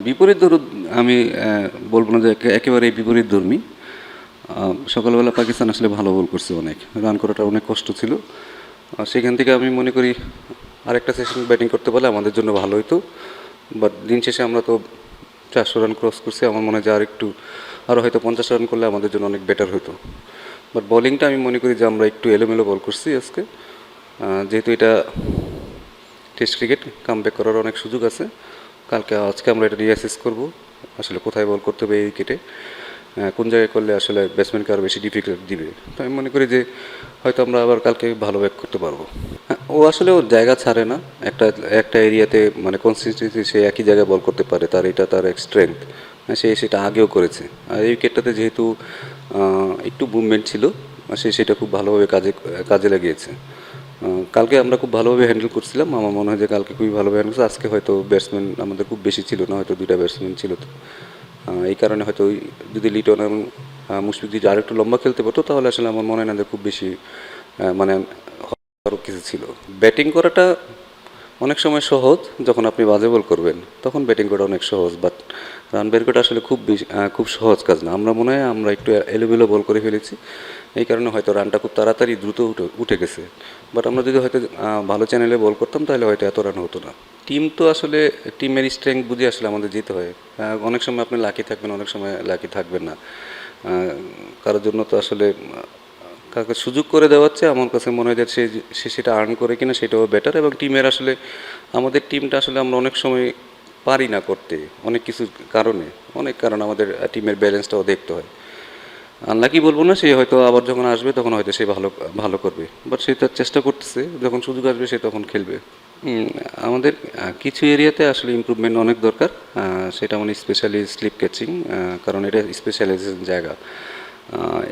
বিপরীত ধরুন আমি বলবো না যে একেবারেই বিপরীতধর্মী। সকালবেলা পাকিস্তান আসলে ভালো বল করছে, অনেক রান করাটা অনেক কষ্ট ছিল। সেখান থেকে আমি মনে করি আরেকটা সেশন ব্যাটিং করতে পারলে আমাদের জন্য ভালো হতো। বাট দিন শেষে আমরা তো 400 রান ক্রস করছি। আমার মনে হয় যে আরও হয়তো 50 রান করলে আমাদের জন্য অনেক বেটার হতো। বাট বোলিংটা আমি মনে করি যে আমরা একটু এলোমেলো বল করছি আজকে। যেহেতু এটা টেস্ট ক্রিকেট, কামব্যাক করার অনেক সুযোগ আছে। আজকে আমরা এটা রিঅ্যাসেস করব, আসলে কোথায় বল করতে হবে এই উইকেটে, কোন জায়গায় করলে আসলে ব্যাটসম্যানকে আরও বেশি ডিফিকাল্ট দিবে। তো আমি মনে করি যে হয়তো আমরা আবার কালকে ভালো ব্যাক করতে পারবো। হ্যাঁ, ও আসলে ওর জায়গা ছাড়ে না। একটা একটা এরিয়াতে মানে কনসিস্টেন্সি সে একই জায়গায় বল করতে পারে, তার এক স্ট্রেংথ। সে সেটা আগেও করেছে। আর এই উইকেটটাতে যেহেতু একটু মুভমেন্ট ছিল, সে সেটা খুব ভালোভাবে কাজে লাগিয়েছে। কালকে আমরা খুব ভালোভাবে হ্যান্ডেল করছিলাম। আমার মনে হয় যে কালকে খুবই ভালোভাবে হ্যান্ডেল করছে। আজকে হয়তো ব্যাটসম্যান আমাদের খুব বেশি ছিল না, হয়তো 2টা ব্যাটসম্যান ছিল। তো এই কারণে হয়তো যদি লিটন এবং মুশফিক যদি আরেকটু লম্বা খেলতে পারতো তাহলে আসলে আমার মনে হয় না যে খুব বেশি মানে আরও কিছু ছিল। ব্যাটিং করাটা অনেক সময় সহজ, যখন আপনি বাজে বল করবেন তখন ব্যাটিং করা অনেক সহজ। বাট রান বের করা আসলে খুব সহজ কাজ না। আমরা মনে হয় আমরা একটু এলোমেলো বল করে ফেলেছি, এই কারণে হয়তো রানটা খুব তাড়াতাড়ি দ্রুত উঠে গেছে। বাট আমরা যদি হয়তো ভালো চ্যানেলে বল করতাম তাহলে হয়তো এত রান হতো না। টিম তো আসলে টিমের স্ট্রেংথ বুঝে আসলে আমাদের যেতে হয়। অনেক সময় আপনি লাকি থাকবেন, অনেক সময় লাকি থাকবেন না। কারোর জন্য তো আসলে কাউকে সুযোগ করে দেওয়া হচ্ছে, আমার কাছে মনে হয় যে সে সেটা আর্ন করে কিনা সেটাও বেটার। এবং টিমের আসলে আমাদের টিমটা আসলে আমরা অনেক সময় পারি না করতে, অনেক কিছু কারণে, অনেক কারণ আমাদের টিমের ব্যালেন্সটাও দেখতে হয়। আনলাকি বলবো না, সে হয়তো আবার যখন আসবে তখন হয়তো সে ভালো ভালো করবে। বাট সে তার চেষ্টা করতেছে, যখন সুযোগ আসবে সে তখন খেলবে। আমাদের কিছু এরিয়াতে আসলে ইমপ্রুভমেন্ট অনেক দরকার। সেটা মানে স্পেশালি স্লিপ ক্যাচিং, কারণ এটা স্পেশালাইজেশন জায়গা।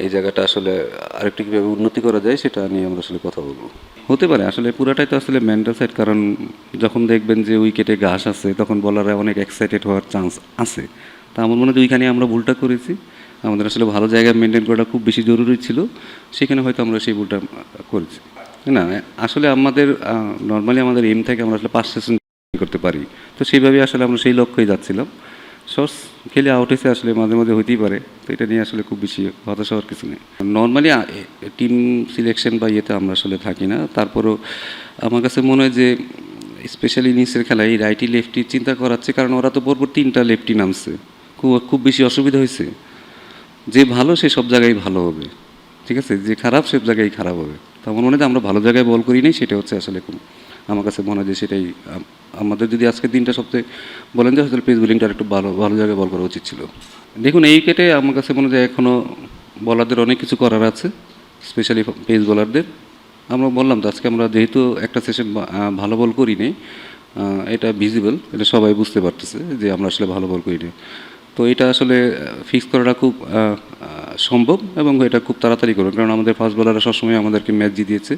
এই জায়গাটা আসলে আরেকটু কীভাবে উন্নতি করা যায় সেটা নিয়ে আমরা আসলে কথা বলবো। হতে পারে আসলে পুরাটাই তো আসলে মেন্টাল সাইড। কারণ যখন দেখবেন যে উইকেটে ঘাস আছে তখন বলাররা অনেক এক্সাইটেড হওয়ার চান্স আছে। তা আমার মনে হয় যে ওইখানে আমরা ভুলটা করেছি। আমাদের আসলে ভালো জায়গায় মেনটেন করাটা খুব বেশি জরুরি ছিল, সেখানে হয়তো আমরা সেই ভুলটা করেছি। না, আসলে আমাদের নর্মালি আমাদের এম থেকে আমরা আসলে 5 সেশন করতে পারি। তো সেইভাবে আসলে আমরা সেই লক্ষ্যেই যাচ্ছিলাম। শর্টস খেলে আউট হয়েছে আসলে মাঝে মাঝে হইতেই পারে। তো এটা নিয়ে আসলে খুব বেশি হতাশ হওয়ার কিছু নেই। নর্মালি টিম সিলেকশন বা ইয়েতে আমরা আসলে থাকি না। তারপরও আমার কাছে মনে হয় যে স্পেশালি ইনিংসের খেলায় এই রাইটি লেফটি চিন্তা করাচ্ছে, কারণ ওরা তো পরপর 3টা লেফটি নামছে। খুব খুব বেশি অসুবিধা হয়েছে। যে ভালো সে সব জায়গায় ভালো হবে, ঠিক আছে, যে খারাপ সব জায়গায় খারাপ হবে। তো আমার মনে হয় যে আমরা ভালো জায়গায় বল করি নি, সেটা হচ্ছে আসলে আমার কাছে মনে হয় যে সেটাই আমাদের যদি আজকে দিনটা সবচেয়ে বলেন যে আসলে পেস বোলিংটা একটু ভালো ভালো জায়গায় বল করা উচিত ছিল। দেখুন এই উইকেটে আমার কাছে মনে হয় এখনও বলারদের অনেক কিছু করার আছে, স্পেশালি পেস বোলারদের। আমরা বললাম তো আজকে আমরা যেহেতু একটা সেশন ভালো বল করি নি, এটা ভিজিবল, এটা সবাই বুঝতে পারতেছে যে আমরা আসলে ভালো বল করি নি। তো এটা আসলে ফিক্স করাটা খুব সম্ভব এবং এটা খুব তাড়াতাড়ি করবে, কারণ আমাদের ফাস্ট বোলাররা সবসময় আমাদেরকে ম্যাচ জিতিয়েছে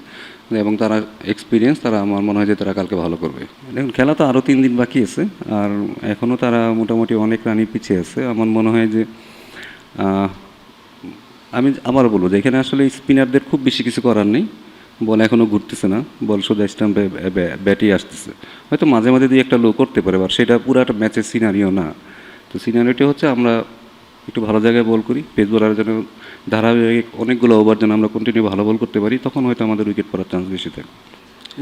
এবং তারা এক্সপিরিয়েন্স, তারা আমার মনে হয় যে তারা কালকে ভালো করবে। দেখুন খেলা তো আরও 3 দিন বাকি আছে, আর এখনও তারা মোটামুটি অনেক রানই পিছিয়ে আছে। আমার মনে হয় যে আমি আবারও বলবো যে এখানে আসলে স্পিনারদের খুব বেশি কিছু করার নেই। বল এখনও ঘুরতেছে না, বল সোজা স্টাম্পে ব্যাটই আসতেছে। হয়তো মাঝে মাঝে দিয়ে একটা লো করতে পারে, বা সেটা পুরাটা ম্যাচের সিনারিও না। তো সিনারিওটি হচ্ছে আমরা একটু ভালো জায়গায় বল করি, পেস বোলারের জন্য ধারাবাহিক অনেকগুলো ওভার যেন আমরা কন্টিনিউ ভালো বল করতে পারি, তখন হয়তো আমাদের উইকেট পড়ার চান্স বেশি থাকে।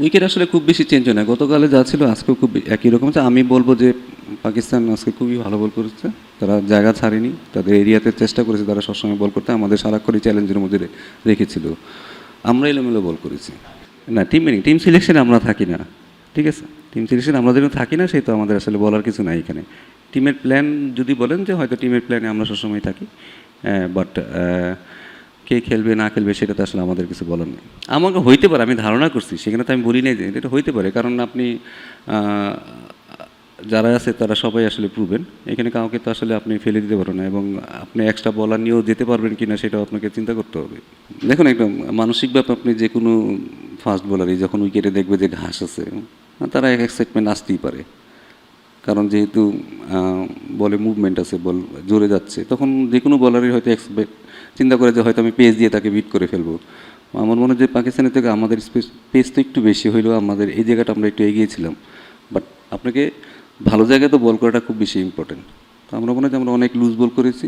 উইকেট আসলে খুব বেশি চেঞ্জ হয় না, গতকালে যা ছিল আজকেও খুব একই রকম আছে। আমি বলবো যে পাকিস্তান আজকে খুবই ভালো বল করেছে, তারা জায়গা ছাড়েনি, তাদের এরিয়াতে চেষ্টা করেছে তারা সবসময় বল করতে, আমাদের সারাক্ষণই চ্যালেঞ্জের মধ্যে রেখেছিল। আমরা এলোমেলো বল করেছি। না, টিম সিলেকশনে আমরা থাকি না, ঠিক আছে। টিম সিলেকশন আমরা যেন থাকি না, সেই তো আমাদের আসলে বলার কিছু নাই এখানে। টিমের প্ল্যান যদি বলেন যে হয়তো টিমের প্ল্যানে আমরা সবসময় থাকি, বাট কে খেলবে না খেলবে সেটা তো আসলে আমাদের কিছু বলার নেই। আমাকে হইতে পারে, আমি ধারণা করছি, সেখানে তো আমি বলি নাই যে এটা হইতে পারে, কারণ আপনি যারা আছে তারা সবাই আসলে প্রুভেন। এখানে কাউকে তো আসলে আপনি ফেলে দিতে পারেন না, এবং আপনি এক্সট্রা বলার নিয়েও যেতে পারবেন কি না সেটাও আপনাকে চিন্তা করতে হবে। দেখুন একদম মানসিকভাবে আপনি যে কোনো ফাস্ট বোলারই যখন উইকেটে দেখবে যে ঘাস আছে, তারা এক এক্সাইটমেন্ট আসতেই পারে, কারণ যেহেতু বলে মুভমেন্ট আছে, বল জোরে যাচ্ছে, তখন যে কোনো বলারই হয়তো চিন্তা করে যে হয়তো আমি পেস দিয়ে তাকে বিট করে ফেলবো। আমার মনে হয় যে পাকিস্তানের থেকে আমাদের পেস তো একটু বেশি হইলেও আমাদের এই জায়গাটা আমরা একটু এগিয়েছিলাম। বাট আপনাকে ভালো জায়গায় তো বল করাটা খুব বেশি ইম্পর্টেন্ট। তো আমরা মনে হয় যে আমরা অনেক লুজ বল করেছি,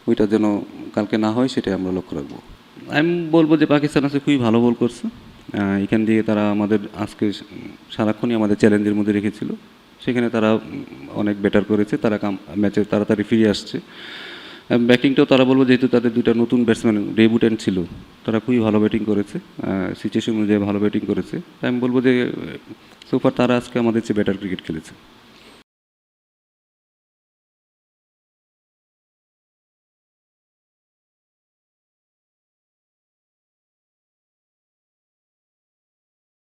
ওইটা যেন কালকে না হয় সেটাই আমরা লক্ষ্য রাখবো। আমি বলবো যে পাকিস্তান আছে খুবই ভালো বল করছে। এখান দিয়ে তারা আমাদের আজকে সারাক্ষণই আমাদের চ্যালেঞ্জের মধ্যে রেখেছিল। সেখানে তারা অনেক বেটার করেছে, তারা ম্যাচে তাড়াতাড়ি ফিরে আসছে। ব্যাটিংটাও তারা বলবো যেহেতু তাদের দুইটা নতুন ব্যাটসম্যান ডেবিউট্যান্ট ছিল, তারা খুবই ভালো ব্যাটিং করেছে, সিচুয়েশন অনুযায়ী ভালো ব্যাটিং করেছে। আমি বলবো যে সোফার তারা আজকে আমাদের চেয়ে বেটার ক্রিকেট খেলেছে।